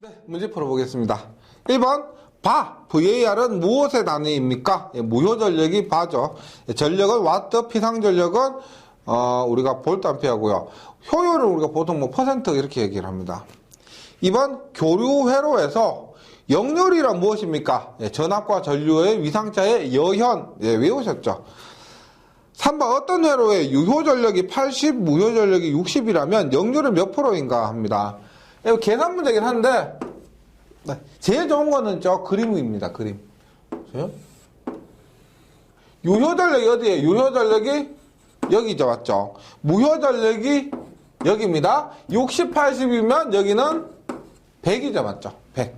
네, 문제 풀어보겠습니다. 1번 VAR은 무엇의 단위입니까? 무효전력이 바죠. 전력은 와트, 피상전력은 우리가 볼트 암페어고요. 효율은 우리가 보통 뭐 퍼센트 이렇게 얘기를 합니다. 2번 교류 회로에서 역률이란 무엇입니까? 전압과 전류의 위상차의 여현. 외우셨죠? 3번 어떤 회로에 유효전력이 80, 무효전력이 60이라면 역률은 몇 프로인가 합니다. 이거 계산 문제긴 한데 제일 좋은 거는 저 그림입니다. 그림. 유효전력이 어디에? 유효전력이 여기죠. 맞죠? 무효전력이 여기입니다. 60, 80이면 여기는 100이죠. 맞죠? 100.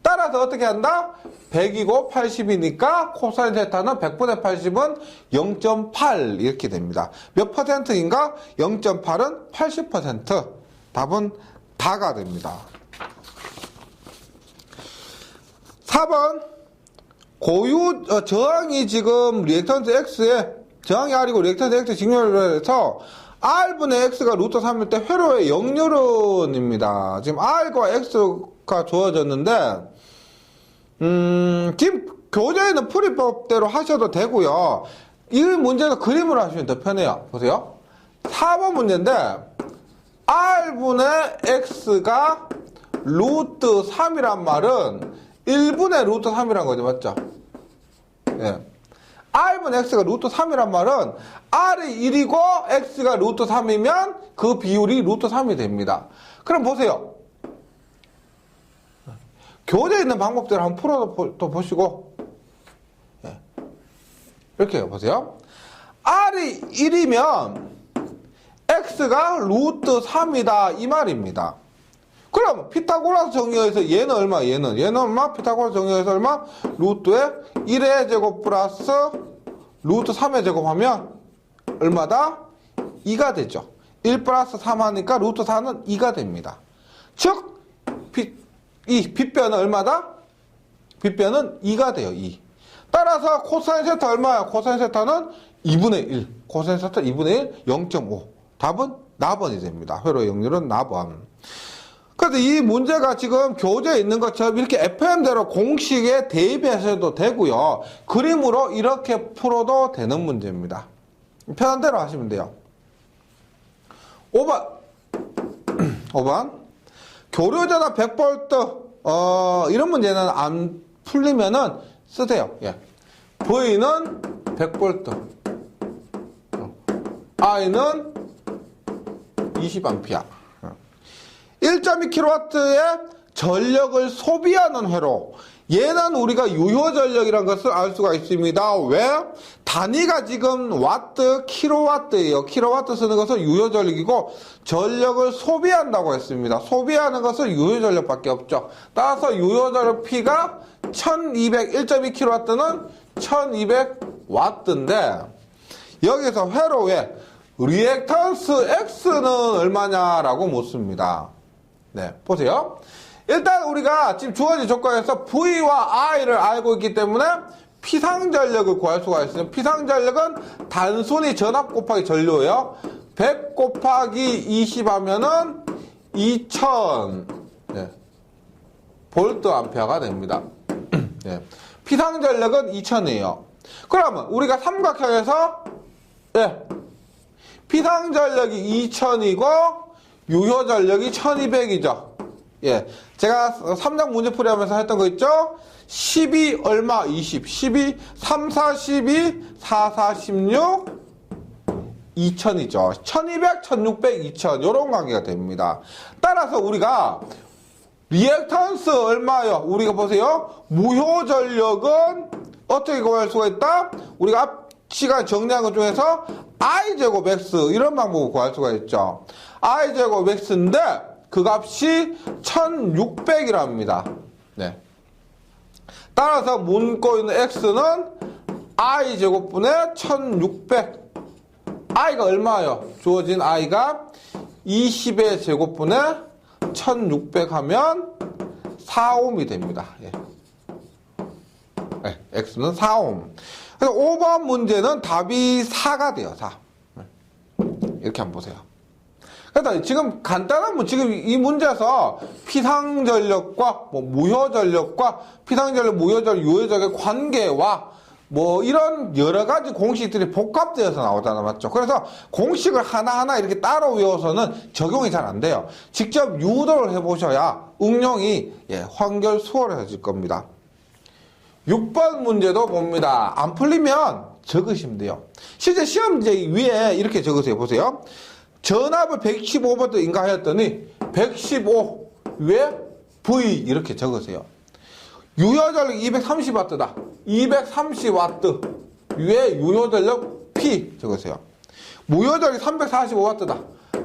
따라서 어떻게 한다? 100이고 80이니까 코사인 세타는 100분의 80은 0.8 이렇게 됩니다. 몇 퍼센트인가? 0.8은 80%. 답은 다가 됩니다. 4번 고유 저항이 지금 리액턴스 X에 저항이 R이고 리액턴스 X 직렬을 해서 R분의 X가 루트 3일 때 회로의 역률은입니다. 지금 R과 X가 주어졌는데 지금 교재에는 풀이법대로 하셔도 되고요. 이 문제는 그림으로 하시면 더 편해요. 보세요. 4번 문제인데 R분의 X가 루트 3이란 말은 1분의 루트 3이란 거죠. 맞죠? 예. R분의 X가 루트 3이란 말은 R이 1이고 X가 루트 3이면 그 비율이 루트 3이 됩니다. 그럼 보세요. 교재에 있는 방법대로 한번 풀어도 보시고 예. 이렇게 해요. 보세요. R이 1이면 X가 루트 3이다 이 말입니다. 그럼 피타고라스 정의에서 얘는 얼마? 얘는 얼마? 피타고라스 정의에서 얼마? 루트에 1의 제곱 플러스 루트 3의 제곱 하면 얼마다? 2가 되죠. 1 플러스 3 하니까 루트 4는 2가 됩니다. 즉 이 빗변은 얼마다? 빗변은 2가 돼요. 2. 따라서 코사인 세타 얼마야? 코사인 세타는 2분의 1. 코사인 세타 2분의 1, 0.5. 답은 나번이 됩니다. 회로의 역률은 나번. 그래서 이 문제가 지금 교재에 있는 것처럼 이렇게 FM대로 공식에 대입하셔도 되고요. 그림으로 이렇게 풀어도 되는 문제입니다. 편한 대로 하시면 돼요. 5번. 5번. 교류전압 100V, 이런 문제는 안 풀리면은 쓰세요. 예. V는 100V. I는 20A. 1.2kW의 전력을 소비하는 회로. 얘는 우리가 유효전력이라는 것을 알 수가 있습니다. 왜? 단위가 지금 와트, 킬로와트예요. 킬로와트 쓰는 것은 유효전력이고 전력을 소비한다고 했습니다. 소비하는 것은 유효전력밖에 없죠. 따라서 유효전력 P가 1200, 1.2kW는 1200W인데 여기서 회로에 리액턴스 X는 얼마냐라고 묻습니다. 네, 보세요. 일단 우리가 지금 주어진 조건에서 V와 I를 알고 있기 때문에 피상전력을 구할 수가 있어요. 피상전력은 단순히 전압 곱하기 전류예요. 100 곱하기 20 하면은 2000 네, 볼트 암페어가 됩니다. 네, 피상전력은 2000이에요. 그러면 우리가 삼각형에서 네, 피상전력이 2000이고 유효전력이 1200이죠. 예. 제가 3장 문제풀이 하면서 했던 거 있죠? 12 얼마? 20. 12, 3, 4, 12, 4, 4, 16, 2000이죠. 1200, 1600, 2000. 요런 관계가 됩니다. 따라서 우리가 리액턴스 얼마요? 우리가 보세요. 무효전력은 어떻게 구할 수가 있다? 우리가 앞 시간 정리한 것 중에서 I제곱 X 이런 방법을 구할 수가 있죠. I제곱 X인데 그 값이 1600이랍니다. 네. 따라서 묻고 있는 X는 I제곱분의 1600. I가 얼마예요? 주어진 I가 20의 제곱분의 1600 하면 4옴이 됩니다. 예. 네, X는 4옴. 그래서 5번 문제는 답이 4가 돼요. 4. 이렇게 한번 보세요. 그래서 지금 간단한 지금 이 문제에서 피상전력과 뭐 무효전력과 피상전력, 무효전력, 유효전력의 관계와 뭐 이런 여러 가지 공식들이 복합되어서 나오잖아, 맞죠? 그래서 공식을 하나하나 이렇게 따로 외워서는 적용이 잘 안 돼요. 직접 유도를 해보셔야 응용이 한결 수월해질 겁니다. 6번 문제도 봅니다. 안 풀리면 적으시면 돼요. 실제 시험지 위에 이렇게 적으세요. 보세요. 전압을 115V 인가하였더니 115 왜 V 이렇게 적으세요. 유효전력 230W다. 230W 왜 유효전력 P 적으세요. 무효전력 345W다.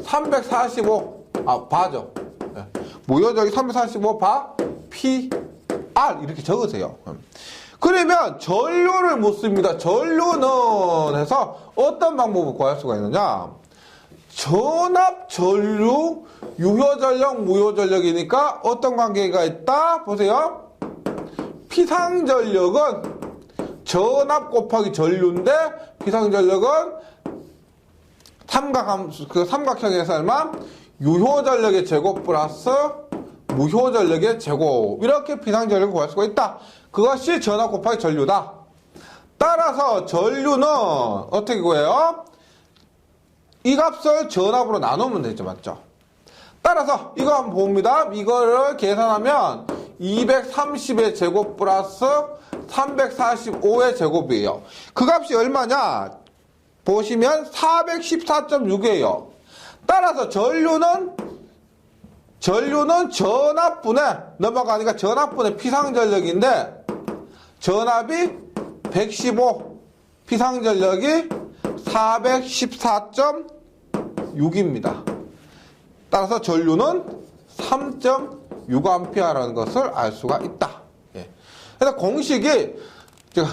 345 바죠. 무효전력 345 바 P R 이렇게 적으세요. 그러면 전류를 묻습니다. 전류는 해서 어떤 방법을 구할 수가 있느냐? 전압, 전류, 유효전력, 무효전력이니까 어떤 관계가 있다? 보세요. 피상전력은 전압 곱하기 전류인데 피상전력은 삼각형에서 얼마? 유효전력의 제곱 플러스 무효전력의 제곱. 이렇게 피상전력을 구할 수가 있다. 그것이 전압 곱하기 전류다. 따라서 전류는 어떻게 구해요? 이 값을 전압으로 나누면 되죠. 맞죠? 따라서 이거 한번 봅니다. 이거를 계산하면 230의 제곱 플러스 345의 제곱이에요. 그 값이 얼마냐? 보시면 414.6이에요. 따라서 전류는 전압분의 넘어가니까 전압분의 피상전력인데 전압이 115, 피상전력이 414.6입니다. 따라서 전류는 3.6A라는 것을 알 수가 있다. 그래서 공식이 제가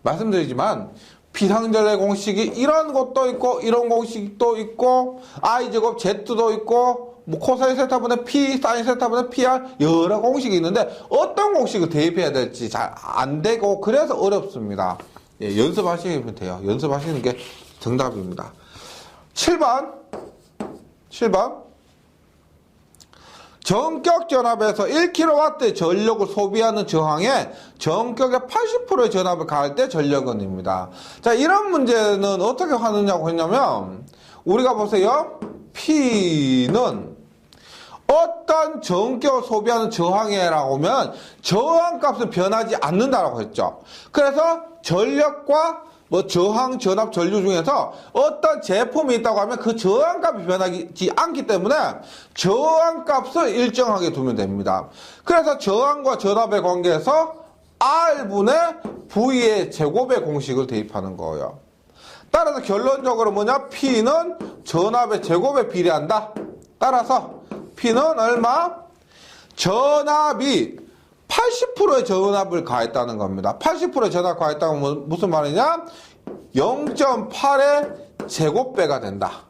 말씀드리지만 피상전력의 공식이 이런 것도 있고 이런 공식도 있고 I제곱 Z도 있고 뭐 코사인 세타분의 P, 사인 세타분의 PR 여러 공식이 있는데 어떤 공식을 대입해야 될지 잘 안 되고 그래서 어렵습니다. 연습하시면 돼요. 연습하시는 게 정답입니다. 7번 전격 전압에서 1kW의 전력을 소비하는 저항에 전격의 80%의 전압을 가할 때 전력은입니다. 자, 이런 문제는 어떻게 하느냐고 했냐면 우리가 보세요. P는 어떤 전격을 소비하는 저항이라고 하면 저항값은 변하지 않는다라고 했죠. 그래서 전력과 뭐 저항, 전압, 전류 중에서 어떤 제품이 있다고 하면 그 저항값이 변하지 않기 때문에 저항값을 일정하게 두면 됩니다. 그래서 저항과 전압의 관계에서 R분의 V의 제곱의 공식을 대입하는 거예요. 따라서 결론적으로 뭐냐? P는 전압의 제곱에 비례한다. 따라서 P는 얼마? 전압이 80%의 전압을 가했다는 겁니다. 80%의 전압을 가했다면 무슨 말이냐? 0.8의 제곱배가 된다.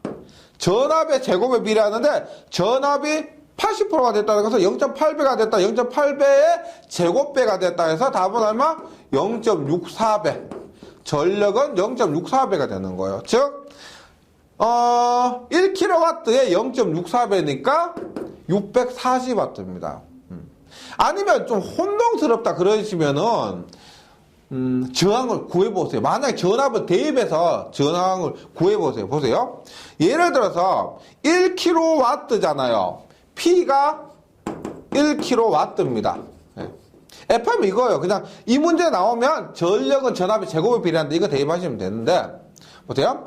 전압의 제곱에 비례하는데 전압이 80%가 됐다는 것은 0.8배가 됐다. 0.8배의 제곱배가 됐다 해서 답은 얼마? 0.64배. 전력은 0.64배가 되는 거예요. 즉 1kW에 0.64배니까 640W입니다. 아니면 좀 혼동스럽다 그러시면은 저항을 구해보세요. 만약에 전압을 대입해서 저항을 구해보세요. 보세요. 예를 들어서 1kW잖아요. P가 1kW입니다. F는 이거예요. 그냥 이 문제 나오면 전력은 전압의 제곱에 비례한데 이거 대입하시면 되는데 보세요.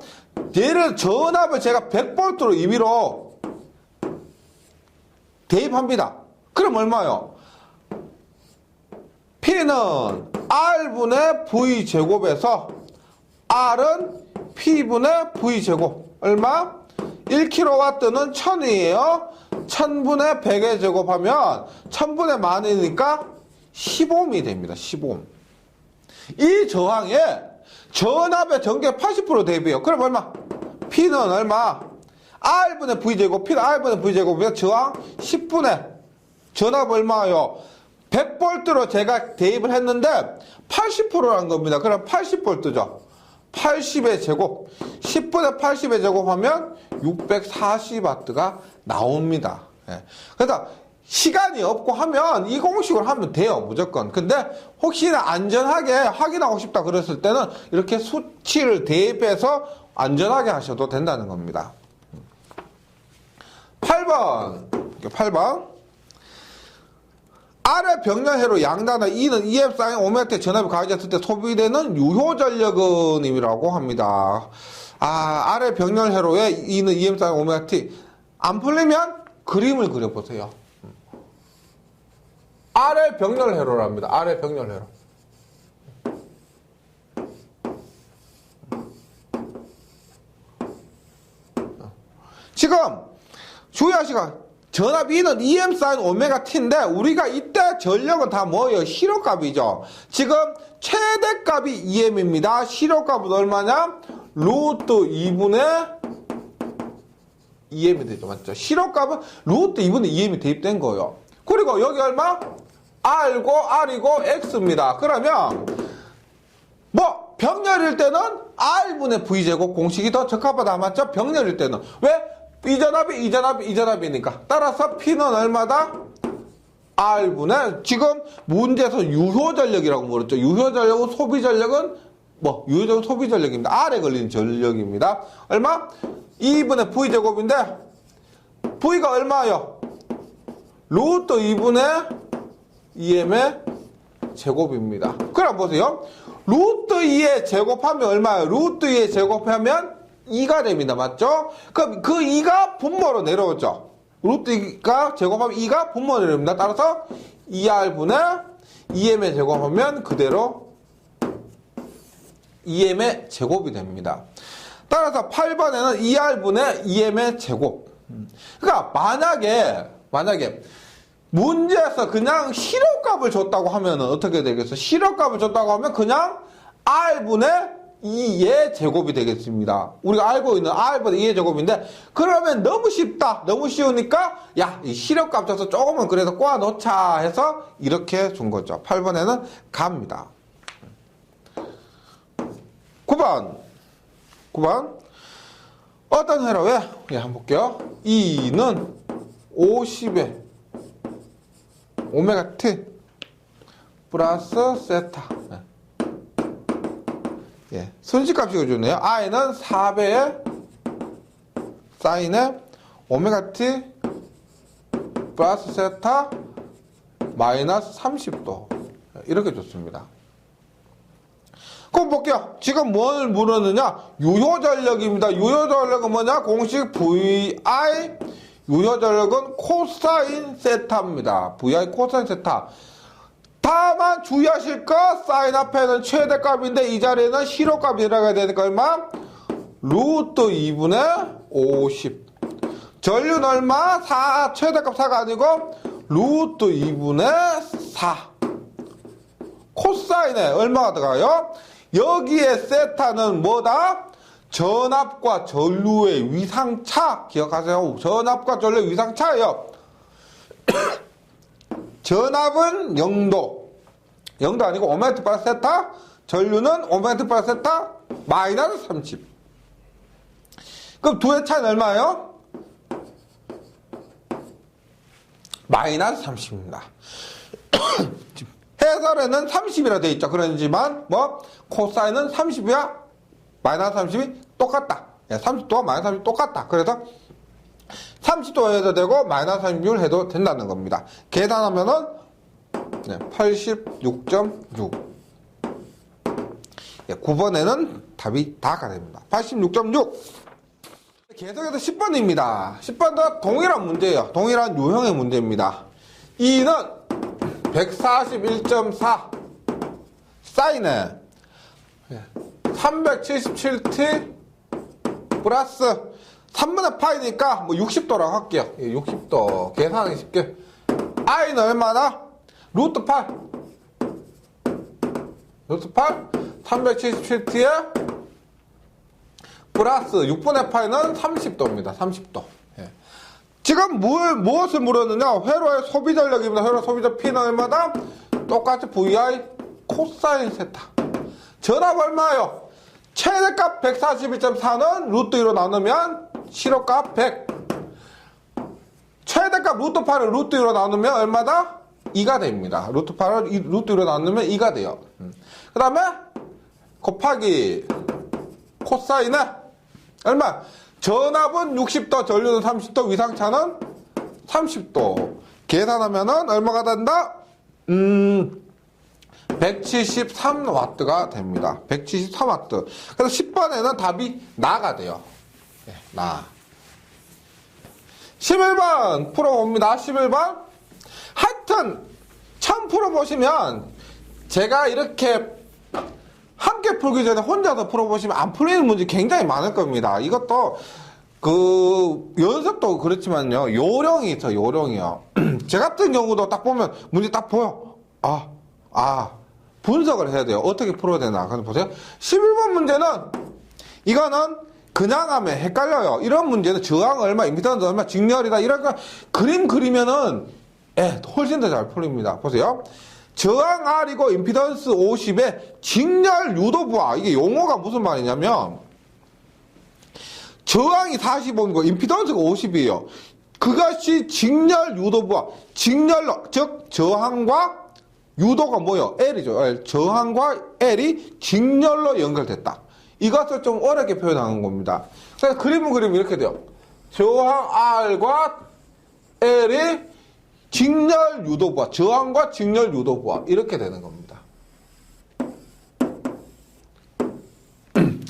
얘를 전압을 제가 100V로 임의로 대입합니다. 그럼 얼마요? P는 R분의 V제곱에서 R은 P분의 V제곱. 얼마? 1kW는 1000이에요. 1000분의 100의 제곱하면 1000분의 만이니까 15ohm이 됩니다. 15ohm. 이 저항에 전압의 전개 80% 대입해요. 그럼 얼마? P는 얼마? R분의 V제곱. P는 R분의 V제곱이면 저항 10분의 전압 얼마요? 100V로 제가 대입을 했는데 80%라는 겁니다. 그럼 80V죠. 80의 제곱. 10분의 80의 제곱하면 640W가 나옵니다. 예. 그래서 시간이 없고 하면 이 공식으로 하면 돼요, 무조건. 근데 혹시나 안전하게 확인하고 싶다 그랬을 때는 이렇게 수치를 대입해서 안전하게 하셔도 된다는 겁니다. 8번. 아래 병렬회로 양단의 E는 EF 사인 오메가 전압이 가해졌을 때 소비되는 유효전력은 이라고 합니다. 아래 병렬회로에 E는 EF 사인 오메가 T. 안 풀리면 그림을 그려보세요. 아래 병렬회로랍니다. 아래 병렬회로. 지금 주의하시고 전압 E는 EM 사인 오메가 T인데 우리가 이때 전력은 다 뭐예요? 실효값이죠. 지금 최대값이 EM입니다. 실효값은 얼마냐? 루트 2분의 EM이 되죠. 맞죠? 실효값은 루트 2분의 EM이 대입된 거예요. 그리고 여기 얼마? R이고 X입니다. 그러면 뭐 병렬일 때는 R분의 V제곱 공식이 더 적합하다. 맞죠? 병렬일 때는. 왜? 이전압이니까. 따라서 P는 얼마다? R분의, 지금 문제에서 유효전력이라고 물었죠. 유효전력은 소비전력은 뭐? 유효전력은 소비전력입니다. R에 걸린 전력입니다. 얼마? 2분의 V제곱인데, V가 얼마요? 루트 2분의 EM의 제곱입니다. 그럼 보세요. 루트 2에 제곱하면 얼마예요? 루트 2에 제곱하면 2가 됩니다. 맞죠? 그럼 그 2가 분모로 내려오죠. 루트 2가 제곱하면 2가 분모로 내려옵니다. 따라서 2R분의 EM의 제곱하면 그대로 EM의 제곱이 됩니다. 따라서 8번에는 2R분의 EM의 제곱. 그러니까 만약에 문제에서 그냥 실효값을 줬다고 하면 어떻게 되겠어? 실효값을 줬다고 하면 그냥 R분의 2의 제곱이 되겠습니다. 우리가 알고 있는 R분의 2의 제곱인데, 그러면 너무 쉽다. 너무 쉬우니까, 이 실효값 줘서 조금은 그래도 꼬아 놓자 해서 이렇게 준 거죠. 8번에는 갑니다. 9번. 어떤 회로 왜? 한번 볼게요. E는 50에 오메가 T 플러스 세타. 순식값이 주네요. I는 4배의 사인의 오메가 T 플러스 세타 마이너스 30도. 이렇게 줬습니다. 그럼 볼게요. 지금 뭘 물었느냐? 유효전력입니다. 유효전력은 뭐냐? 공식 VI 유효전력은 코사인 세타입니다. VI 코사인 세타. 다만 주의하실 거 사인 앞에는 최대값인데 이 자리에는 실효값이 들어가야 되니까 얼마? 루트 2분의 50. 전류는 얼마? 4. 최대값 4가 아니고 루트 2분의 4. 코사인에 얼마가 들어가요? 여기에 세타는 뭐다? 전압과 전류의 위상차. 기억하세요. 전압과 전류의 위상차예요. 전압은 0도. 0도 아니고 오메가 T 플러스 세타. 전류는 오메가 T 플러스 세타 마이너스 30. 그럼 두의 차이는 얼마예요? 마이너스 30입니다. 해설에는 30이라 되어 있죠. 그러지만 코사인은 30이야 마이너스 30이 똑같다. 30도와 마이너스 30이 똑같다. 그래서 30도 해도 되고 마이너스 36을 해도 된다는 겁니다. 계산하면은 86.6. 9번에는 답이 다가 됩니다. 86.6. 계속해서 10번입니다. 10번도 동일한 문제예요. 동일한 유형의 문제입니다. E는 141.4 사인에 377t 플러스 3분의 파이니까 60도라고 할게요. 60도 계산하기 쉽게. I는 얼마나? 루트 8 377t에 플러스 6분의 파이는 30도입니다. 30도. 지금 무엇을 물었느냐? 회로의 소비전력입니다. 회로 소비전력 P는 얼마다? 똑같이 VI 코사인 세타. 전압 얼마예요? 최대값 141.4는 루트 2로 나누면 실업값 100. 최대값 루트 8을 루트 2로 나누면 얼마다? 2가 됩니다. 루트 8을 루트 2로 나누면 2가 돼요. 그 다음에 곱하기 코사인은 얼마? 전압은 60도, 전류는 30도, 위상차는 30도. 계산하면은 얼마가 된다? 173W가 됩니다. 173W. 그래서 10번에는 답이 나가 돼요. 네, 나. 11번 풀어봅니다. 11번. 하여튼, 처음 풀어보시면, 제가 이렇게 함께 풀기 전에 혼자서 풀어보시면 안 풀리는 문제 굉장히 많을 겁니다. 이것도, 연습도 그렇지만요, 요령이 있어요, 요령이요. 제 같은 경우도 딱 보면, 문제 딱 보여. 분석을 해야 돼요. 어떻게 풀어야 되나. 그래서 보세요. 11번 문제는, 이거는 그냥 하면 헷갈려요. 이런 문제는 저항 얼마, 임피던스 얼마, 직렬이다. 이런 거 그림 그리면은, 훨씬 더 잘 풀립니다. 보세요. 저항 R이고 임피던스 50에 직렬 유도부하. 이게 용어가 무슨 말이냐면, 저항이 45이고 임피던스가 50이에요. 그것이 직렬 유도부하. 직렬로, 즉, 저항과 유도가 뭐요? L이죠. L. 저항과 L이 직렬로 연결됐다. 이것을 좀 어렵게 표현하는 겁니다. 그래서 그림은 이렇게 돼요. 저항 R과 L이 직렬 유도부하, 저항과 직렬 유도부하 이렇게 되는 겁니다.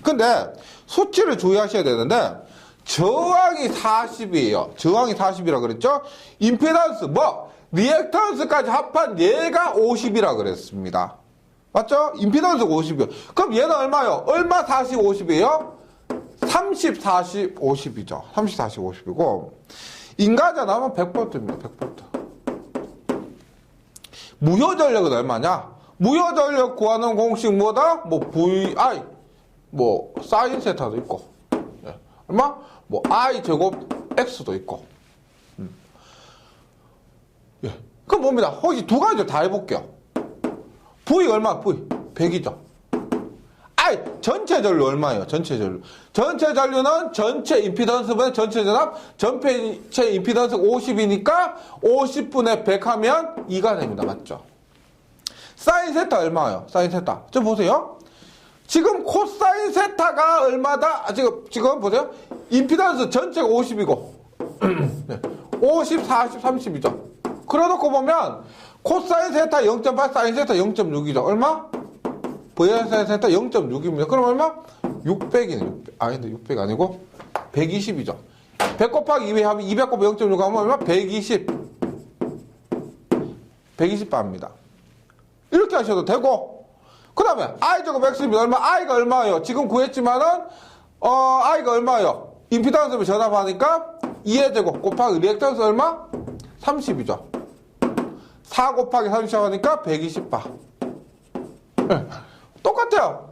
근데 수치를 주의하셔야 되는데 저항이 40이에요. 저항이 40이라 그랬죠? 임피던스 리액턴스까지 합한 얘가 50이라 그랬습니다. 맞죠? 임피던스가 50이요. 그럼 얘는 얼마요? 얼마 40, 50이에요? 30, 40, 50이죠. 30, 40, 50이고 인가자 나오면 100V입니다. 100V. 무효전력은 얼마냐? 무효전력 구하는 공식 뭐다? VI, 사인 세타도 있고, 얼마? I 제곱 X도 있고. 그럼 뭡니다. 혹시 두 가지를 다 해볼게요. V 얼마? V 100이죠. I 전체 전류 얼마예요? 전체 전류. 전체 전류는 전체 임피던스분의 전체 전압, 전체 임피던스 50이니까 50분의 100 하면 2가 됩니다. 맞죠? 사인 세타 얼마예요? 사인 세타. 좀 보세요. 지금 코사인 세타가 얼마다? 지금 보세요. 임피던스 전체가 50이고 50, 40, 30이죠. 그러놓고 보면 코사인 세타 0.8, 사인 세타 0.6이죠. 얼마? V사인 세타 0.6입니다. 그럼 얼마? 600이네. 600. 근데 600 아니고 120이죠. 100 곱하기 200 하면 200 곱하기 0.6 하면 얼마? 120. 120바입니다. 이렇게 하셔도 되고, 그 다음에 I 제곱 X입니다. 얼마? I가 얼마예요? 지금 구했지만은 I가 얼마예요? 임피던스를 전압하니까 2의 제곱 곱하기 리액턴스 얼마? 30이죠. 4 곱하기 30 하니까 120바. 똑같아요.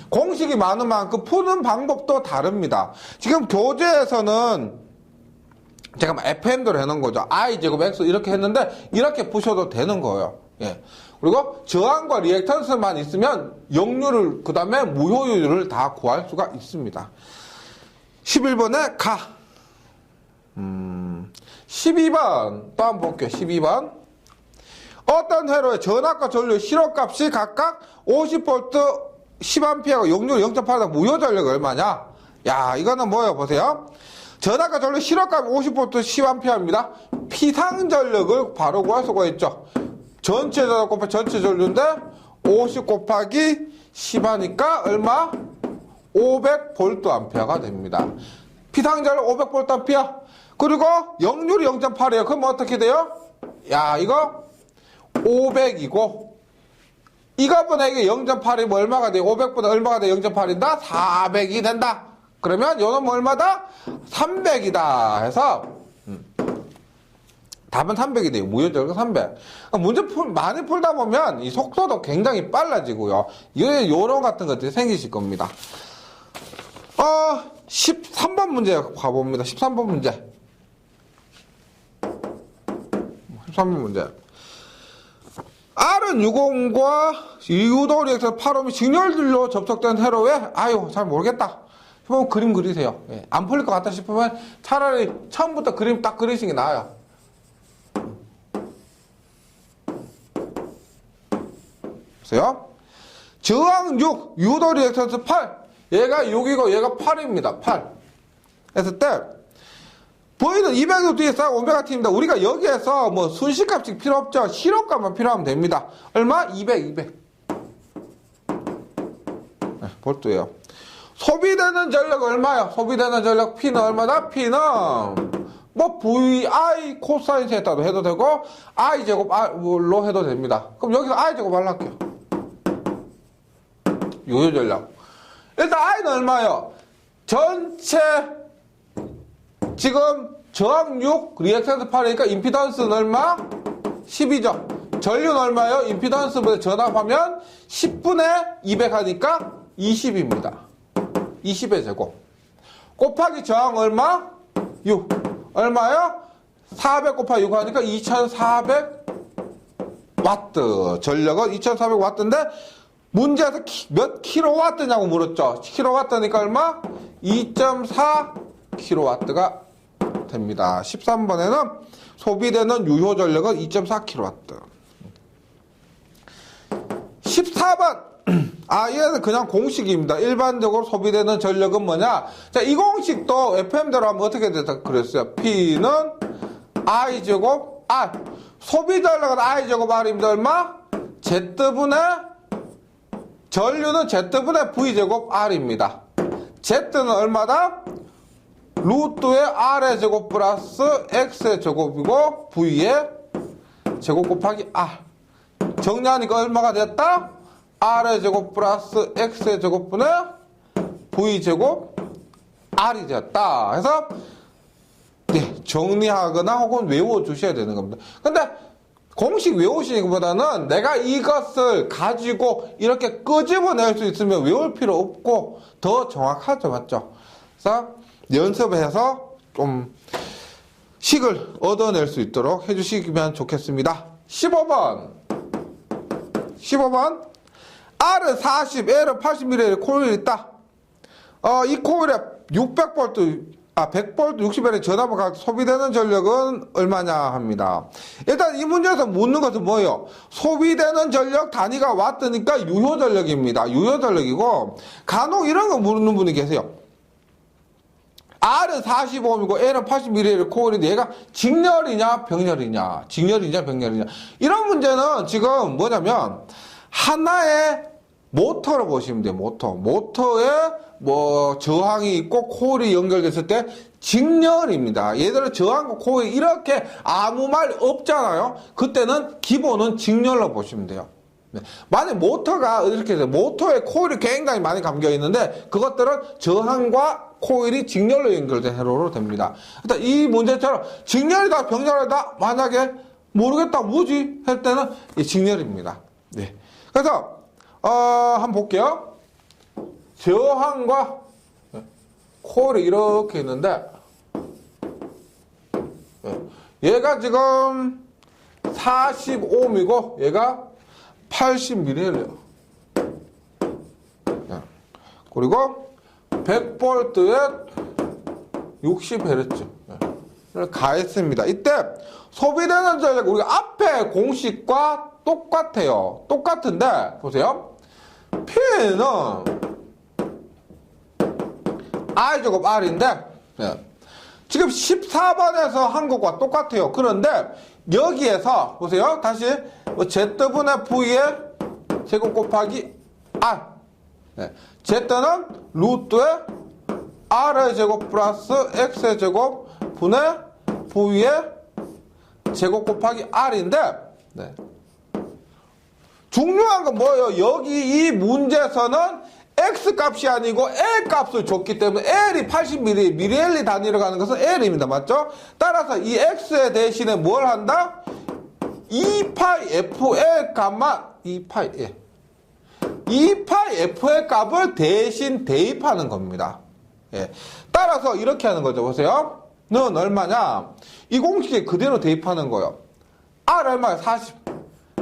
공식이 많은 만큼 푸는 방법도 다릅니다. 지금 교재에서는 제가 FM대로 해놓은 거죠. I 제곱 X 이렇게 했는데 이렇게 푸셔도 되는 거예요. 그리고 저항과 리액턴스만 있으면 역률을 그 다음에 무효율을 다 구할 수가 있습니다. 11번에 가. 12번 또 한번 볼게요. 12번. 어떤 회로의 전압과 전류의 실업값이 각각 50V 10A하고 역률 0.8다 무효 전력이 얼마냐? 이거는 뭐예요? 보세요. 전압과 전류 실업값 50V 10A입니다. 피상 전력을 바로 구할 수가 있죠. 전체 전압 곱하기 전체 전류인데 50 곱하기 10하니까 얼마? 500VA 됩니다. 피상 전력 500VA. 그리고 역률이 0.8이에요. 그럼 어떻게 돼요? 이거 500이고 이거보다 이게 0.8이면 얼마가 돼요? 500보다 얼마가 돼요? 0.8이다? 400이 된다. 그러면 요놈은 얼마다? 300이다 해서 답은 300이 돼요. 무효전력 300. 문제 많이 풀다 보면 이 속도도 굉장히 빨라지고요. 요령 같은 것들이 생기실 겁니다. 13번 문제 가봅니다. 13번 문제. 13번 문제. R은 60과 유도 리액션 8옴이 직렬로 접촉된 회로에 잘 모르겠다. 그럼 그림 그리세요. 예. 안 풀릴 것 같다 싶으면 차라리 처음부터 그림 딱 그리시는 게 나아요. 보세요. 저항 6, 유도 리액턴스 8. 얘가 6이고 얘가 8입니다. 8. 했을 때 V는 200도 뒤에 쌓고 오메가 t입니다. 우리가 여기에서 뭐 순식값이 필요 없죠. 실효값만 필요하면 됩니다. 얼마? 200. 네, 볼트예요. 소비되는 전력 얼마요? 소비되는 전력 P는 얼마다? P는 뭐 VI 코사인 세타도 해도 되고 I 제곱 R로 해도 됩니다. 그럼 여기서 I 제곱 R로 할게요. 요요 전력. 일단 I는 얼마요? 전체 지금 저항 6, 리액턴스 8이니까 임피던스는 얼마? 10이죠. 전류는 얼마요? 임피던스보다 전압하면 10분의 200 하니까 20입니다. 20의 제곱. 곱하기 저항 얼마? 6. 얼마요? 400 곱하기 6 하니까 2400 와트. 전력은 2400와트인데 문제에서 몇 킬로와트냐고 물었죠. 킬로와트니까 얼마? 2.4 킬로와트가 됩니다. 13번에는 소비되는 유효 전력은 2.4 킬로와트. 14번. 얘는 그냥 공식입니다. 일반적으로 소비되는 전력은 뭐냐? 자, 이 공식도 FM대로 하면 어떻게 돼서 그랬어요? P는 I제곱 R. 소비 전력은 I제곱 R입니다. 얼마? Z분의 전류는 Z분의 V제곱 R입니다. Z는 얼마다? 루트의 R의 제곱 플러스 X의 제곱이고 V의 제곱 곱하기 R. 정리하니까 얼마가 됐다? R의 제곱 플러스 X의 제곱분의 V제곱 R이 됐다. 해서 네, 정리하거나 혹은 외워주셔야 되는 겁니다. 근데 공식 외우시는 것보다는 내가 이것을 가지고 이렇게 끄집어낼 수 있으면 외울 필요 없고 더 정확하죠. 맞죠? 그래서 연습해서 좀 식을 얻어낼 수 있도록 해주시면 좋겠습니다. 15번. R은 40, L은 80ml 코일이 있다. 이 코일에 100V 60L의 전압을 가지고 소비되는 전력은 얼마냐 합니다. 일단 이 문제에서 묻는 것은 뭐예요? 소비되는 전력 단위가 와트니까 유효 전력입니다. 유효 전력이고 간혹 이런 거 묻는 분이 계세요. R은 45ohm이고 L은 80ml 코일인데 얘가 직렬이냐 병렬이냐 이런 문제는 지금 뭐냐면 하나의 모터로 보시면 돼요. 모터에 뭐 저항이 있고 코일이 연결됐을 때 직렬입니다. 얘들은 저항과 코일 이렇게 아무 말 없잖아요. 그때는 기본은 직렬로 보시면 돼요. 네. 만약 모터가 이렇게 돼요. 모터에 코일이 굉장히 많이 감겨 있는데 그것들은 저항과 코일이 직렬로 연결된 회로로 됩니다. 일단 이 문제처럼 직렬이다 병렬이다 만약에 모르겠다 뭐지 할 때는 이 직렬입니다. 네. 그래서 한번 볼게요. 저항과 코일이 이렇게 있는데 얘가 지금 45ohm이고 얘가 80ml예요. 그리고 100V에 60Hz를 가했습니다. 이때 소비되는 전력 우리가 앞에 공식과 똑같아요. 똑같은데 보세요. P는 I제곱 R인데 지금 14번에서 한 것과 똑같아요. 그런데 여기에서 보세요. 다시 Z분의 V의 제곱 곱하기 R. Z는 루트의 R의 제곱 플러스 X의 제곱 분의 V의 제곱 곱하기 R인데 중요한 건 뭐예요? 여기 이 문제에서는 X 값이 아니고 L 값을 줬기 때문에 L이 80ml, 미리엘리 단위로 가는 것은 L입니다. 맞죠? 따라서 이 X에 대신에 뭘 한다? 2파이 FL 값만 2파이 FL 값을 대신 대입하는 겁니다. 예. 따라서 이렇게 하는 거죠. 보세요. 는 얼마냐? 이 공식에 그대로 대입하는 거예요. R 얼마야? 40.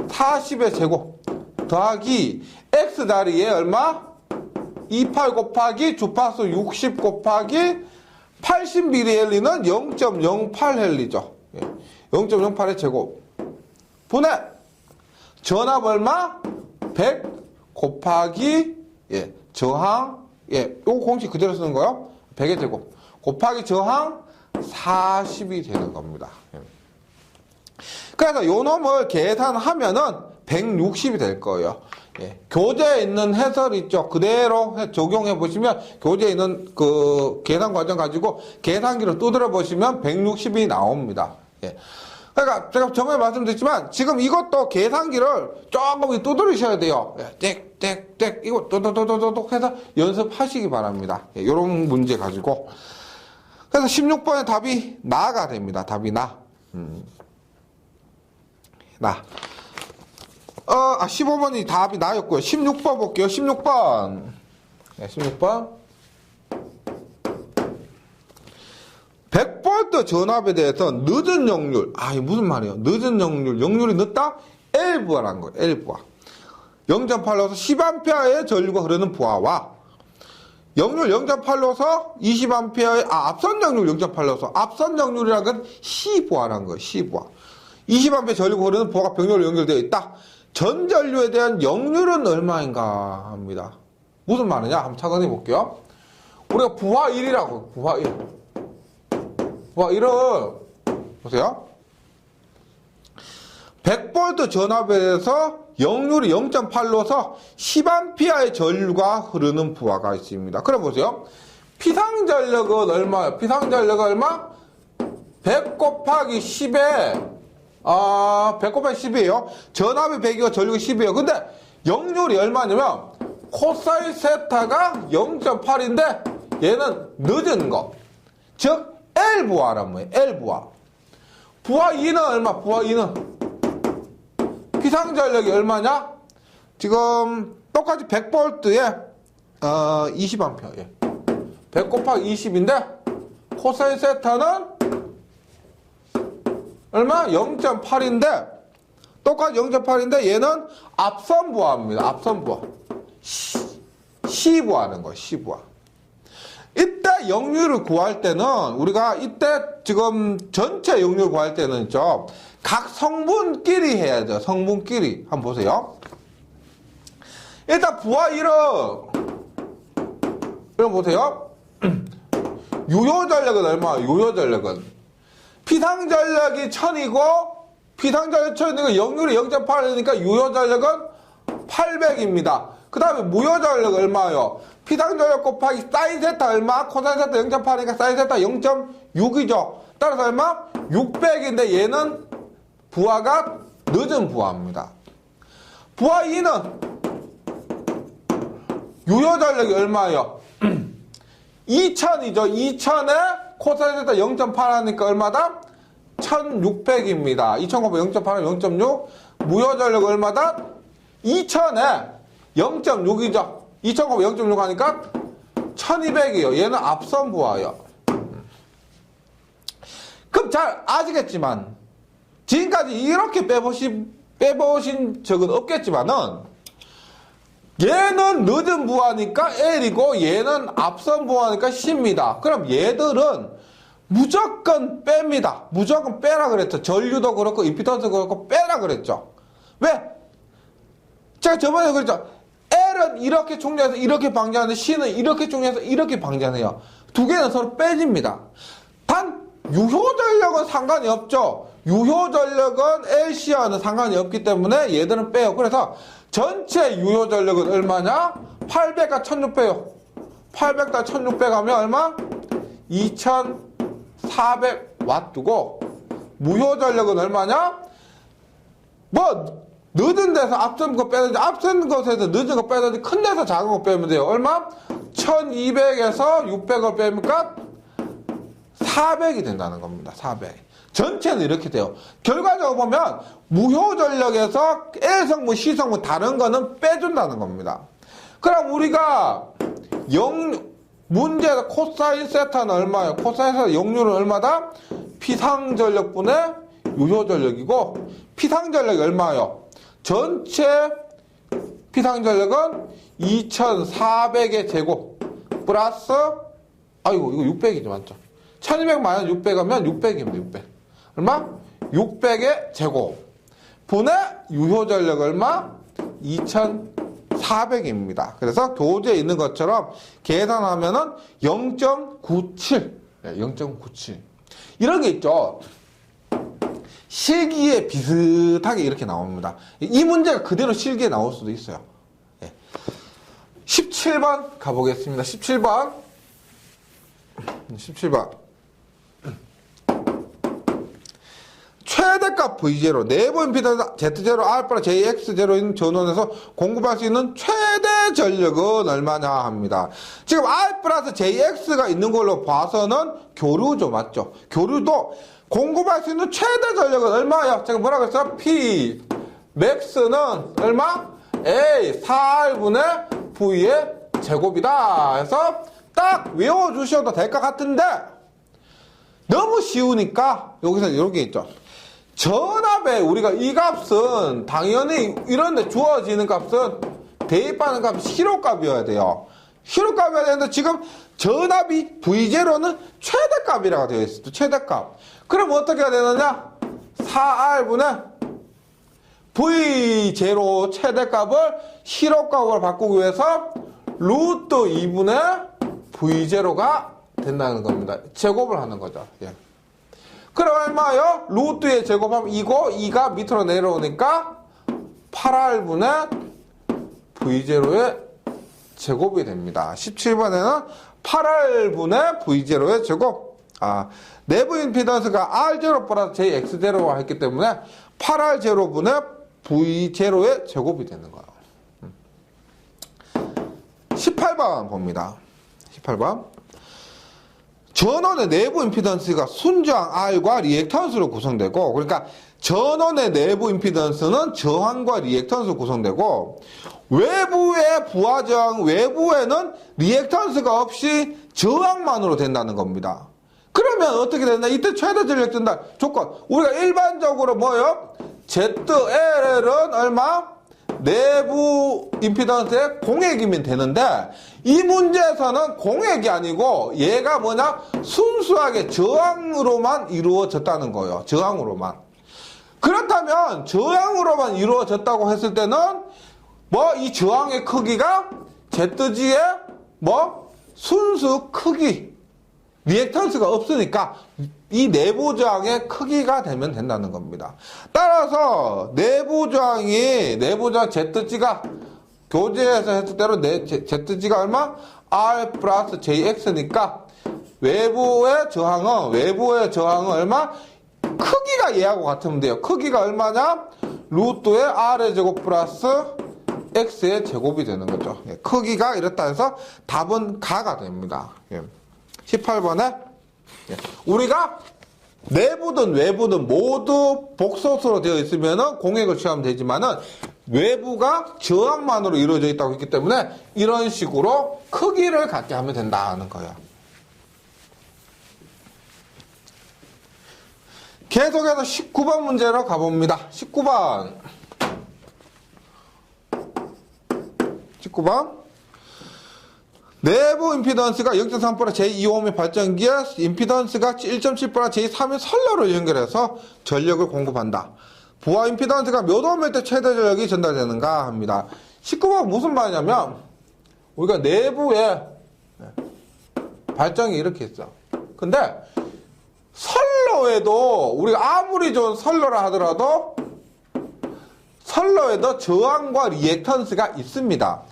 40의 제곱 더하기 X 자리에 얼마? 28 곱하기 주파수 60 곱하기 80mHz는 0.08Hz죠. 0.08의 제곱. 분해. 전압 얼마? 100 곱하기, 저항, 요거 공식 그대로 쓰는 거요. 100의 제곱. 곱하기 저항 40이 되는 겁니다. 그래서 요 놈을 계산하면은 160이 될 거예요. 교재에 있는 해설 있죠. 그대로 적용해 보시면 교재에 있는 그 계산 과정 가지고 계산기로 두드려 보시면 160이 나옵니다. 그러니까 제가 전에 말씀드렸지만 지금 이것도 계산기를 조금 두드리셔야 돼요. 땡땡땡 이거 또또또또또 해서 연습하시기 바랍니다. 이런 문제 가지고. 그래서 16번의 답이 나가 됩니다. 답이 나. 15번이 답이 나였고요. 16번 볼게요. 16번. 16번. 100V 전압에 대해서 늦은 역률. 이게 무슨 말이에요? 늦은 역률. 역률이 늦다? L부하라는 거예요. L부하. 0.8로서 10A의 전류가 흐르는 부하와 역률 0.8로서 20A의, 앞선 역률 0.8로서 앞선 역률이라는 건 C부하라는 거예요. C부하. 20A 전류가 흐르는 부하가 병렬로 연결되어 있다. 전전류에 대한 역률은 얼마인가 합니다. 무슨 말이냐? 한번 착안해 볼게요. 우리가 부하 1이라고, 부하 1. 부하 1은, 보세요. 100V 전압에 대해서 역률이 0.8로서 10A의 전류가 흐르는 부하가 있습니다. 그럼 보세요. 피상전력은 얼마예요? 피상전력은 얼마? 100 곱하기 10에 100 곱하기 10이에요. 전압이 100이고 전류가 10이에요. 근데 역률이 얼마냐면 코사인 세타가 0.8인데 얘는 늦은 거. 즉 L부하란 뭐예요? L부하. 부하 2는 얼마? 부하 2는 피상전력이 얼마냐? 지금 똑같이 100V에 20A. 100 곱하기 20인데 코사인 세타는 얼마? 0.8인데 똑같이 0.8인데 얘는 앞선 부하입니다. 앞선 부하. C부하는 거예요. C부하. 이때 역률을 구할 때는 우리가 이때 지금 전체 역률 구할 때는 있죠. 각 성분끼리 해야죠. 성분끼리. 한번 보세요. 일단 부하 1은 이거 보세요. 유효전력은 얼마? 유효전력은 피상전력이 1000이고 피상전력이 1000이고 역률이 0.8이니까 유효전력은 800입니다. 그 다음에 무효전력 얼마요? 피상전력 곱하기 사인 세타 얼마? 코사인 세타 0.8이니까 사인 세타 0.6이죠. 따라서 얼마? 600인데 얘는 부하가 늦은 부하입니다. 부하 2는 유효전력이 얼마예요? 2000이죠. 2000에 코사인 세타 0.8 하니까 얼마다? 1600입니다. 2000 곱하기 0.8하면 0.6. 무효전력 얼마다? 2000에 0.6이죠. 2000 곱하기 0.6 하니까 1200이에요. 얘는 앞선 부하예요. 그럼 잘 아시겠지만 지금까지 이렇게 빼보신 적은 없겠지만은 얘는 늦은 부하니까 L이고 얘는 앞선 부하니까 C입니다. 그럼 얘들은 무조건 뺍니다. 무조건 빼라 그랬죠. 전류도 그렇고 임피던스도 그렇고 빼라 그랬죠. 왜? 제가 저번에 그랬죠. L은 이렇게 총량해서 이렇게 방지하는데 C는 이렇게 총량해서 이렇게 방지하네요. 두 개는 서로 빼집니다. 단 유효전력은 상관이 없죠. 유효전력은 LC와는 상관이 없기 때문에 얘들은 빼요. 그래서 전체 유효전력은 얼마냐? 800과 1600요. 800과 1600 하면 얼마? 2400W고 무효전력은 얼마냐? 뭐 늦은 데서 앞선 거 빼든지 앞선 것에서 늦은 거 빼든지 큰 데서 작은 거 빼면 돼요. 얼마? 1200에서 600을 빼니까 400이 된다는 겁니다. 400. 전체는 이렇게 돼요. 결과적으로 보면 무효전력에서 L성분, C성분 다른 거는 빼준다는 겁니다. 그럼 우리가 문제에서 코사인 세타는 얼마예요? 코사인 세타 역률은 얼마다? 피상전력분의 유효전력이고 피상전력이 얼마예요? 전체 피상전력은 2400의 제곱 플러스 아이고 이거 600이죠 맞죠? 1200 마이너스 600 하면 600입니다. 600 얼마? 600의 제곱 분의 유효전력 얼마? 2400입니다. 그래서 교재에 있는 것처럼 계산하면은 0.97 0.97 이런 게 있죠. 실기에 비슷하게 이렇게 나옵니다. 이 문제가 그대로 실기에 나올 수도 있어요. 17번 가보겠습니다. 17번 최대값 V0 내부 임피던스 Z0 알파랑 JX0인 전원에서 공급할 수 있는 최대 전력은 얼마냐 합니다. 지금 R 플러스 JX가 있는 걸로 봐서는 교류죠 맞죠? 교류도 공급할 수 있는 최대 전력은 얼마예요? 제가 뭐라고 했어요? P max는 얼마? A 4R분의 V의 제곱이다 해서 딱 외워주셔도 될 것 같은데 너무 쉬우니까 여기서 이런 게 있죠. 전압에 우리가 이 값은 당연히 이런데 주어지는 값은 대입하는 값이 실호값이어야 돼요. 실호값이어야 되는데 지금 전압이 V0는 최대값이라고 되어 있어요. 최대값. 그럼 어떻게 해야 되느냐? 4R분의 V0 최대값을 실호값으로 바꾸기 위해서 루트 2분의 V0가 된다는 겁니다. 제곱을 하는 거죠. 예. 그럼 얼마요? 루트의 제곱하면 2고 2가 밑으로 내려오니까 8R분의 V0의 제곱이 됩니다. 17번에는 8R분의 V0의 제곱. 내부 임피던스가 R0 플러스 JX0가 했기 때문에 8R0분의 V0의 제곱이 되는 거예요. 18번 봅니다. 18번. 전원의 내부 임피던스가 순저항 R과 리액턴스로 구성되고, 그러니까 전원의 내부 임피던스는 저항과 리액턴스로 구성되고, 외부의 부하 저항, 외부에는 리액턴스가 없이 저항만으로 된다는 겁니다. 그러면 어떻게 되나? 이때 최대 전력 전달 조건. 우리가 일반적으로 뭐요? ZL은 얼마? 내부 임피던스의 공액이면 되는데 이 문제에서는 공액이 아니고 얘가 뭐냐? 순수하게 저항으로만 이루어졌다는 거예요. 저항으로만. 그렇다면 저항으로만 이루어졌다고 했을 때는 뭐 이 저항의 크기가 ZG의 뭐 순수 크기 리액턴스가 없으니까 이 내부 저항의 크기가 되면 된다는 겁니다. 따라서 내부 저항 ZG가 교재에서 했을 때로 ZG가 얼마? R 플러스 JX니까 외부의 저항은 얼마? 크기가 얘하고 같으면 돼요. 크기가 얼마냐? 루트의 R의 제곱 플러스 X의 제곱이 되는 거죠. 크기가 이렇다 해서 답은 가가 됩니다. 18번에 우리가 내부든 외부든 모두 복소수로 되어 있으면 공액을 취하면 되지만은 외부가 저항만으로 이루어져 있다고 했기 때문에 이런 식으로 크기를 갖게 하면 된다는 거예요. 계속해서 19번 문제로 가봅니다. 19번 내부 임피던스가 0.3% 제2ohm의 발전기에 임피던스가 1.7% 제3의 선로를 연결해서 전력을 공급한다. 부하 임피던스가 몇 ohm일 때 최대 전력이 전달되는가 합니다. 19번 무슨 말이냐면 우리가 내부에 발전기 이렇게 있어. 근데 선로에도 우리가 아무리 좋은 선로라 하더라도 선로에도 저항과 리액턴스가 있습니다.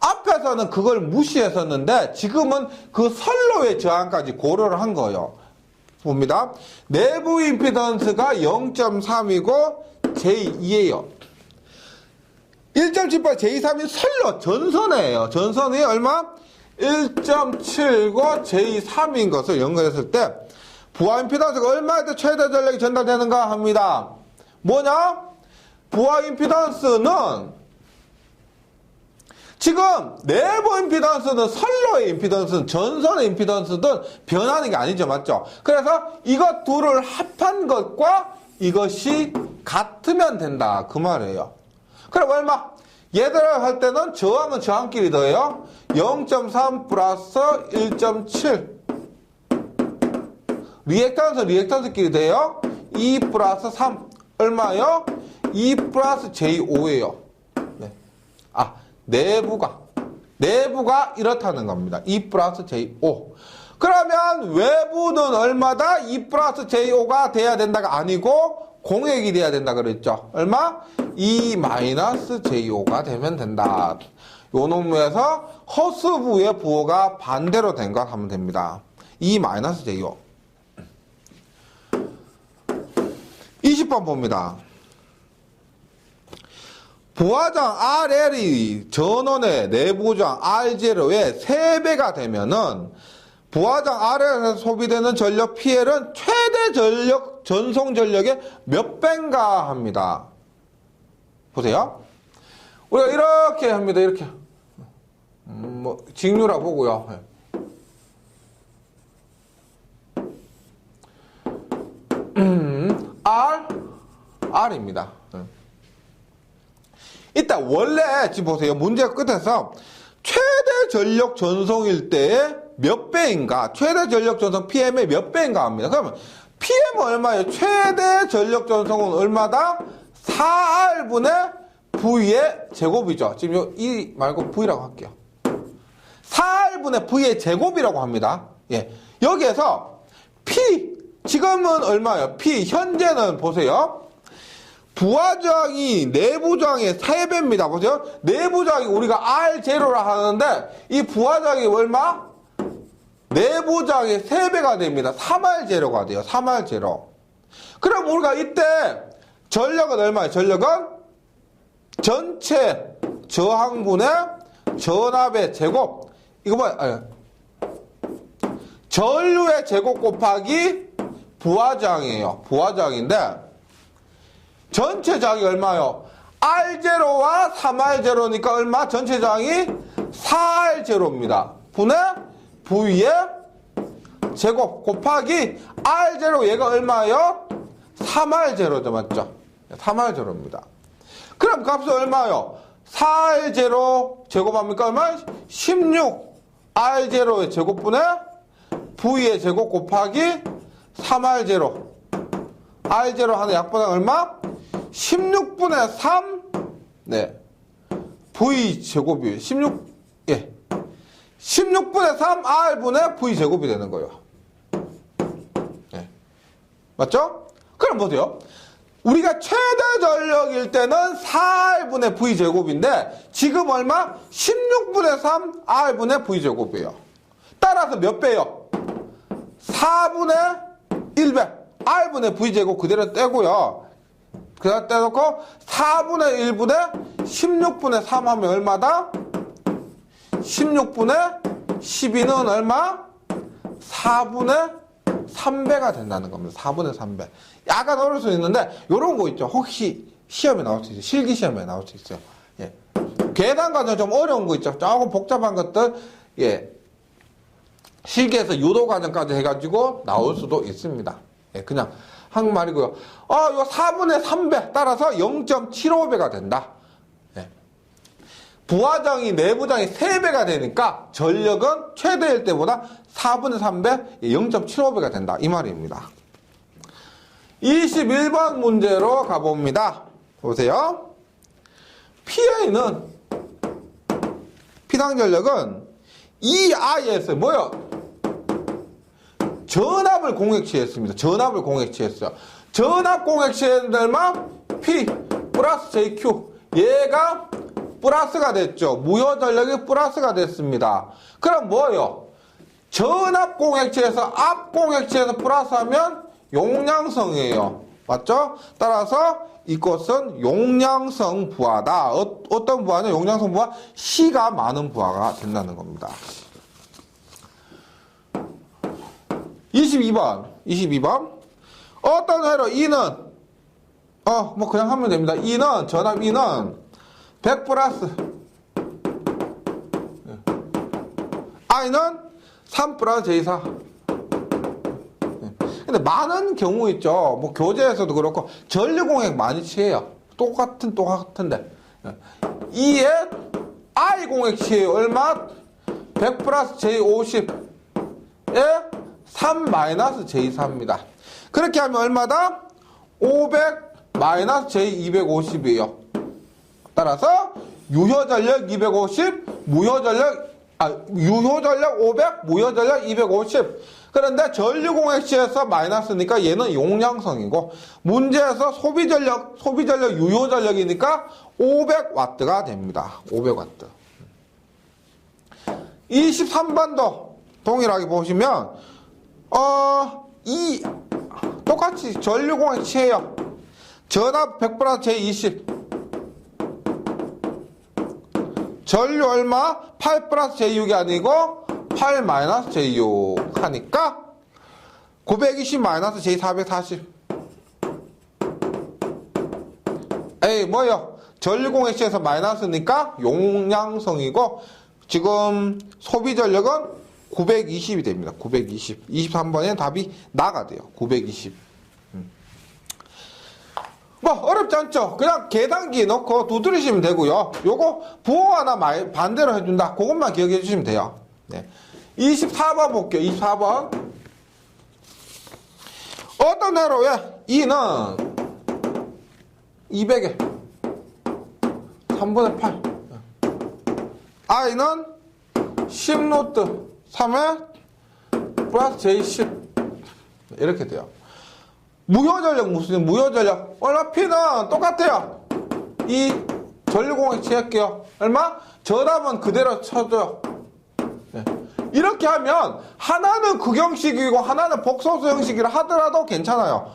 앞에서는 그걸 무시했었는데 지금은 그 선로의 저항까지 고려를 한 거예요. 봅니다. 내부 임피던스가 0.3이고 제2예요. 1.78 제2, 3이 선로 전선이에요. 전선이 얼마? 1.7고 제2, 3인 것을 연결했을 때 부하 임피던스가 얼마일 때 최대 전력이 전달되는가 합니다. 뭐냐? 부하 임피던스는 지금 내부 임피던스는 선로의 임피던스는 전선의 임피던스든 변하는 게 아니죠. 맞죠? 그래서 이것 둘을 합한 것과 이것이 같으면 된다. 그 말이에요. 그럼 얼마? 얘들을 할 때는 저항은 저항끼리 더해요. 0.3 플러스 1.7. 리액탄스끼리 더해요. 2 플러스 3. 얼마요? 2 플러스 J5예요. 네. 내부가 이렇다는 겁니다. 2 플러스 J5. 그러면 외부는 얼마다? 2 플러스 J5가 돼야 된다가 아니고 공액이 돼야 된다 그랬죠. 얼마? 2 마이너스 J5가 되면 된다. 요 논문에서 허스부의 부호가 반대로 된 걸 하면 됩니다. 2 마이너스 J5. 20번 봅니다. 부하장 RL이 전원의 내부장 R0의 3배가 되면은 부하장 R에서 소비되는 전력 PL은 최대 전력, 전송 전력의 몇 배인가 합니다. 보세요. 우리가 이렇게 합니다. 이렇게. 직류라 보고요. R입니다. 일단 원래 지금 보세요. 문제 끝에서 최대 전력 전송일 때의 몇 배인가, 최대 전력 전송 PM의 몇 배인가 합니다. 그러면 PM은 얼마예요? 최대 전력 전송은 얼마다? 4R분의 V의 제곱이죠. 지금 이 말고 V라고 할게요. 4R분의 V의 제곱이라고 합니다. 예. 여기에서 P, 지금은 얼마예요? P, 현재는 보세요. 부하저항이 내부저항의 3배입니다. 보세요. 내부저항이 우리가 R0라 하는데 이 부하저항이 얼마? 내부저항의 3배가 됩니다. 3R0가 돼요. 3R0. 그럼 우리가 이때 전력은 얼마예요? 전력은 전체 저항분의 전압의 제곱. 이거 뭐야? 전류의 제곱 곱하기 부하저항이에요. 부하저항인데 전체 저항이 얼마요? R0와 3R0니까 얼마? 전체 저항이 4R0입니다. 분의 V의 제곱 곱하기 R0 얘가 얼마요? 3R0죠. 맞죠? 3R0입니다. 그럼 값은 얼마요? 4R0 제곱합니까? 얼마? 16 R0의 제곱분의 V의 제곱 곱하기 3R0 R0 하는 약분은 얼마? 16분의 3 네 V 제곱이 16분의 3 R분의 V 제곱이 되는 거예요. 네. 맞죠? 그럼 보세요. 우리가 최대 전력일 때는 4R분의 V 제곱인데 지금 얼마? 16분의 3 R분의 V 제곱이에요. 따라서 몇 배요? 4분의 1배. R분의 V 제곱 그대로 떼고요. 그냥 떼놓고 4분의 1분의 16분의 3 하면 얼마다? 16분의 12는 얼마? 4분의 3배가 된다는 겁니다. 4분의 3배. 약간 어려울 수 있는데 이런 거 있죠. 혹시 시험에 나올 수 있어요. 실기 시험에 나올 수 있어요. 예. 계산 과정 좀 어려운 거 있죠. 조금 복잡한 것들 예. 실기에서 유도 과정까지 해가지고 나올 수도 있습니다. 예. 그냥 한말이고요. 이거 4분의 3배 따라서 0.75배가 된다. 예. 부하장이 내부장이 3배가 되니까 전력은 최대일 때보다 4분의 3배 0.75배가 된다. 이 말입니다. 21번 문제로 가봅니다. 보세요. PA는 피당 전력은 EIS 뭐요? 전압을 공액취했습니다. 전압을 공액취했어요. 전압 공액취했는데 얼마? P 플러스 JQ. 얘가 플러스가 됐죠. 무효 전력이 플러스가 됐습니다. 그럼 뭐예요? 전압 공액취에서 압 공액취에서 플러스하면 용량성이에요. 맞죠? 따라서 이것은 용량성 부하다. 어떤 부하냐? 용량성 부하? C가 많은 부하가 된다는 겁니다. 22번. 어떤 회로 E는 뭐 그냥 하면 됩니다. E는 전압 E는 100 플러스 I는 3 플러스 J4. 근데 많은 경우 있죠. 뭐 교재에서도 그렇고 전류공액 많이 취해요. 똑같은데 2의 I 공액치의 얼마? 100 플러스 J50에 3 마이너스 J4입니다. 그렇게 하면 얼마다? 500 마이너스 J250이에요. 따라서 유효전력 250, 유효전력 500, 무효전력 250. 그런데 전류공액시에서 마이너스니까 얘는 용량성이고, 문제에서 소비전력, 유효전력이니까 500W가 됩니다. 500W. 23번도 동일하게 보시면, 똑같이 전류공액시에요. 전압 100 플러스 J20. 전류 얼마? 8 플러스 J6이 아니고 8 마이너스 J6 하니까 920 마이너스 J440. 에이 뭐요? 전류공액시에서 마이너스니까 용량성이고 지금 소비전력은 920이 됩니다. 920. 23번에 답이 나가 돼요. 920. 뭐 어렵지 않죠? 그냥 계단기 넣고 두드리시면 되고요. 요거 부호 하나 반대로 해준다. 그것만 기억해 주시면 돼요. 네. 24번 볼게요. 24번. 어떤 회로에 2는 200에 3분의 8. I는 10루트 3에 플러스 J10. 이렇게 돼요. 무효전력 무슨 무효전력? 얼마? P는 똑같아요. 이 전류공액치 할게요. 얼마? 전압은 그대로 쳐줘요. 네. 이렇게 하면 하나는 극형식이고 하나는 복소수 형식이라 하더라도 괜찮아요.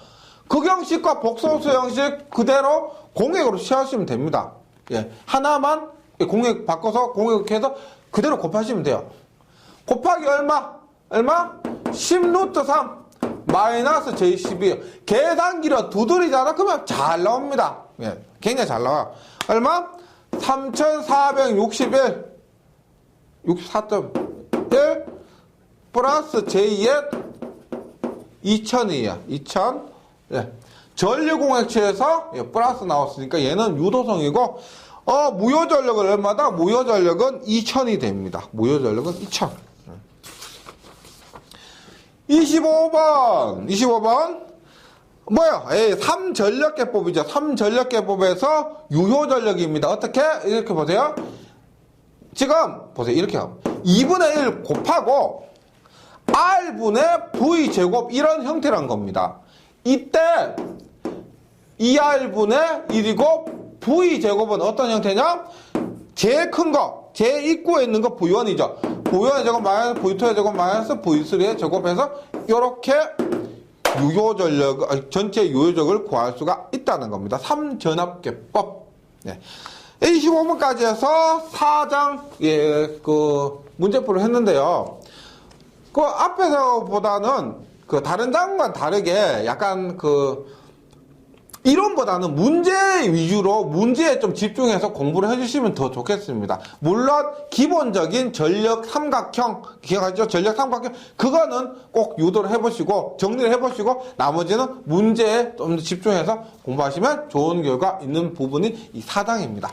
극형식과 복소수 형식 그대로 공액으로 취하시면 됩니다. 예. 하나만 공액 바꿔서 공액해서 그대로 곱하시면 돼요. 곱하기 얼마? 10루트 3 마이너스 J12. 계산기로 두드리잖아. 그러면 잘 나옵니다. 예, 굉장히 잘 나와요. 얼마? 3461 64.1 플러스 J의 2000이에요. 2000. 예. 전류공액치에서 플러스 나왔으니까 얘는 유도성이고 무효전력은 얼마다? 무효전력은 2000이 됩니다. 무효전력은 2000. 25번. 뭐야? 3전력계법이죠. 3전력계법에서 유효전력입니다. 어떻게? 이렇게 보세요. 지금, 보세요. 이렇게 하면. 2분의 1 곱하고, R분의 V제곱, 이런 형태란 겁니다. 이때, 2R분의 1이고, V제곱은 어떤 형태냐? 제일 큰 거, 제 입구에 있는 거 V1이죠. V1의 제곱 마이너스 V2의 제곱 마이너스 V3의 제곱해서 이렇게 전체 유효적을 구할 수가 있다는 겁니다. 3전압계법. 네. 25번까지 해서 4장 문제풀이를 했는데요. 그 앞에서보다는 다른 장과 다르게 약간 이론보다는 문제 위주로 문제에 좀 집중해서 공부를 해주시면 더 좋겠습니다. 물론 기본적인 전력 삼각형 기억하죠? 전력 삼각형 그거는 꼭 유도를 해보시고 정리를 해보시고 나머지는 문제에 좀 더 집중해서 공부하시면 좋은 결과 있는 부분이 이 4장입니다.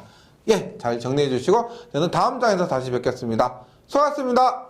예, 잘 정리해 주시고 저는 다음 장에서 다시 뵙겠습니다. 수고하셨습니다.